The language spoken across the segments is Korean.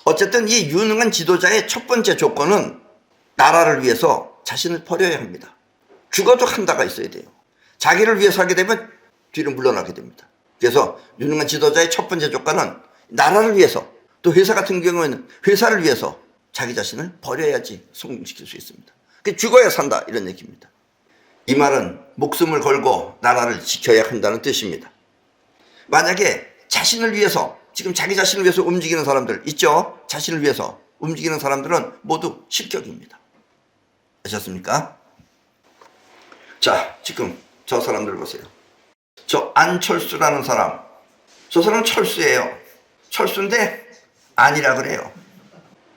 어쨌든 이 유능한 지도자의 첫 번째 조건은 나라를 위해서 자신을 버려야 합니다. 죽어도 한다가 있어야 돼요. 자기를 위해서 하게 되면 뒤로 물러나게 됩니다. 그래서 유능한 지도자의 첫 번째 조건은 나라를 위해서, 또 회사 같은 경우에는 회사를 위해서 자기 자신을 버려야지 성공시킬 수 있습니다. 죽어야 산다 이런 얘기입니다. 이 말은 목숨을 걸고 나라를 지켜야 한다는 뜻입니다. 만약에 자신을 위해서, 지금 자기 자신을 위해서 움직이는 사람들 있죠? 자신을 위해서 움직이는 사람들은 모두 실격입니다. 아셨습니까? 자, 지금 저 사람들 보세요. 저 안철수라는 사람, 저 사람은 철수예요. 철수인데 아니라 그래요.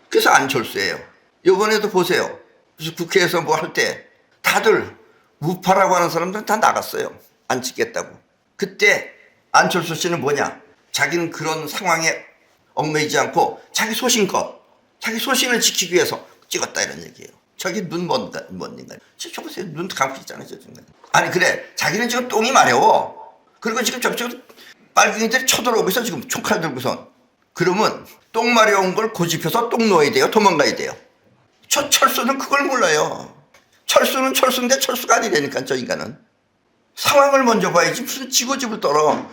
그래서 안철수예요. 이번에도 보세요. 그래서 국회에서 뭐 할 때 다들 우파라고 하는 사람들은 다 나갔어요. 안 찍겠다고. 그때 안철수 씨는 뭐냐? 자기는 그런 상황에 얽매이지 않고 자기 소신껏, 자기 소신을 지키기 위해서 찍었다 이런 얘기예요. 저기 눈 뭔 인간. 저 보세요. 눈 감고 있잖아요. 저 중간에. 아니 그래. 자기는 지금 똥이 마려워. 그리고 지금 저쪽 빨갱이들이 쳐들어오고 있어. 지금 총칼 들고선. 그러면 똥 마려운 걸 고집해서 똥 놓아야 돼요. 도망가야 돼요. 저 철수는 그걸 몰라요. 철수는 철수인데 철수가 아니라니까 저 인간은. 상황을 먼저 봐야지 무슨 지고집을 떨어.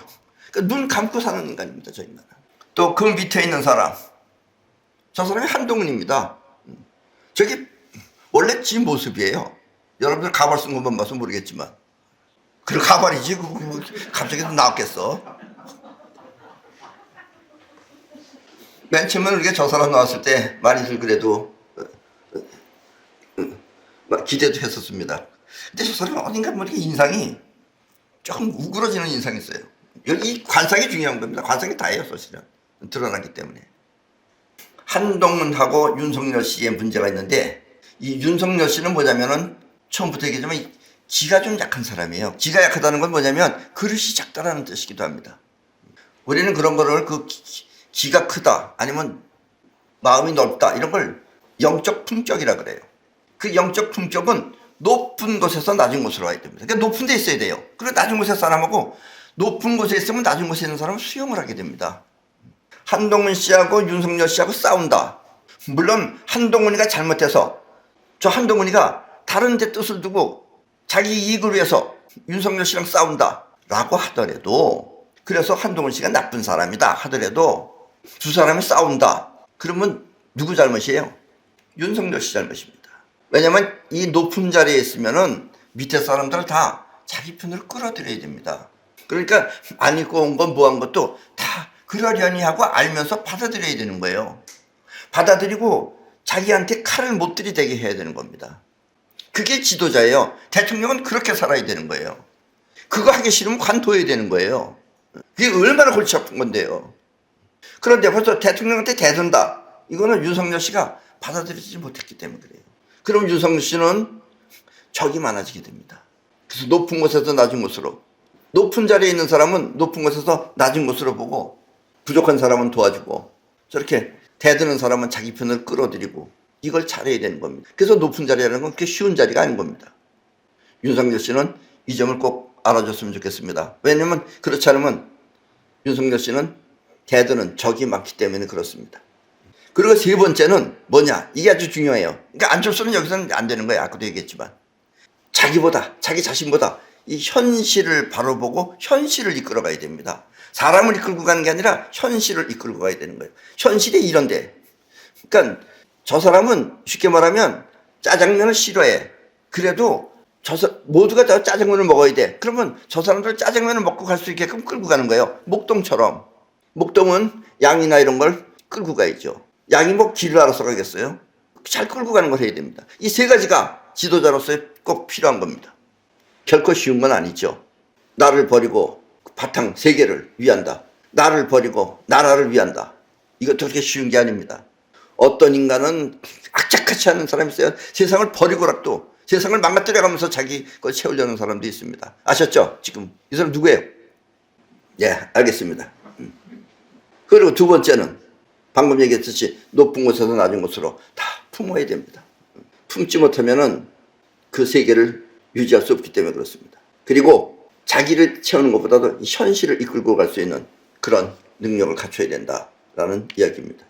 그러니까 눈 감고 사는 인간입니다. 저 인간은. 또 그 밑에 있는 사람. 저 사람이 한동훈입니다. 저기 원래 지 모습이에요. 여러분들 가발 쓴 것만 봐서 모르겠지만. 그리고 가발이지. 갑자기 나왔겠어. 맨 처음에 우리가 저 사람 나왔을 때 많이들 그래도 기대도 했었습니다. 근데 저 사람은 어딘가 모르게 인상이 조금 우그러지는 인상이 있어요. 여기 관상이 중요한 겁니다. 관상이 다예요, 사실은. 드러나기 때문에. 한동훈하고 윤석열 씨의 문제가 있는데, 이 윤석열 씨는 뭐냐면은 처음부터 얘기하자면 기가 좀 약한 사람이에요. 기가 약하다는 건 뭐냐면 그릇이 작다라는 뜻이기도 합니다. 우리는 그런 거를 기가 크다 아니면 마음이 넓다 이런 걸 영적 품격이라 그래요. 그 영적 품격은 높은 곳에서 낮은 곳으로 와야 됩니다. 그러니까 높은 데 있어야 돼요. 그리고 낮은 곳에 사람하고 높은 곳에 있으면 낮은 곳에 있는 사람은 수용을 하게 됩니다. 한동훈 씨하고 윤석열 씨하고 싸운다. 물론 한동훈이가 잘못해서 저 한동훈이가 다른 데 뜻을 두고 자기 이익을 위해서 윤석열 씨랑 싸운다 라고 하더라도, 그래서 한동훈 씨가 나쁜 사람이다 하더라도 두 사람이 싸운다. 그러면 누구 잘못이에요? 윤석열 씨 잘못입니다. 왜냐면 이 높은 자리에 있으면은 밑에 사람들을 다 자기 편으로 끌어들여야 됩니다. 그러니까 안 입고 온 건 뭐 한 것도 다 그러려니 하고 알면서 받아들여야 되는 거예요. 받아들이고 자기한테 칼을 못 들이대게 해야 되는 겁니다. 그게 지도자예요. 대통령은 그렇게 살아야 되는 거예요. 그거 하기 싫으면 관둬야 되는 거예요. 그게 얼마나 골치 아픈 건데요. 그런데 벌써 대통령한테 대든다. 이거는 윤석열 씨가 받아들이지 못했기 때문에 그래요. 그럼 윤석열 씨는 적이 많아지게 됩니다. 그래서 높은 곳에서 낮은 곳으로, 높은 자리에 있는 사람은 높은 곳에서 낮은 곳으로 보고 부족한 사람은 도와주고, 저렇게 대드는 사람은 자기 편을 끌어들이고, 이걸 잘해야 되는 겁니다. 그래서 높은 자리라는 건 그렇게 쉬운 자리가 아닌 겁니다. 윤석열 씨는 이 점을 꼭 알아줬으면 좋겠습니다. 왜냐하면 그렇지 않으면 윤석열 씨는 대드는 적이 많기 때문에 그렇습니다. 그리고 세 번째는 뭐냐? 이게 아주 중요해요. 그러니까 안철수는 여기서는 안 되는 거예요. 아까도 얘기했지만. 자기보다, 자기 자신보다 이 현실을 바로 보고 현실을 이끌어 가야 됩니다. 사람을 이끌고 가는 게 아니라 현실을 이끌고 가야 되는 거예요. 현실이 이런데. 그러니까 저 사람은 쉽게 말하면 짜장면을 싫어해. 그래도 모두가 다 짜장면을 먹어야 돼. 그러면 저 사람들 짜장면을 먹고 갈 수 있게끔 끌고 가는 거예요. 목동처럼. 목동은 양이나 이런 걸 끌고 가야죠. 양이 뭐 길을 알아서 가겠어요? 잘 끌고 가는 걸 해야 됩니다. 이 세 가지가 지도자로서 꼭 필요한 겁니다. 결코 쉬운 건 아니죠. 나를 버리고 바탕 세계를 위한다. 나를 버리고 나라를 위한다. 이것도 그렇게 쉬운 게 아닙니다. 어떤 인간은 악착같이 하는 사람이 있어요. 세상을 버리고라도 세상을 망가뜨려가면서 자기 걸 채우려는 사람도 있습니다. 아셨죠? 지금 이 사람 누구예요? 예, 알겠습니다. 그리고 두 번째는 방금 얘기했듯이 높은 곳에서 낮은 곳으로 다 품어야 됩니다. 품지 못하면은 그 세계를 유지할 수 없기 때문에 그렇습니다. 그리고 자기를 채우는 것보다도 현실을 이끌고 갈 수 있는 그런 능력을 갖춰야 된다라는 이야기입니다.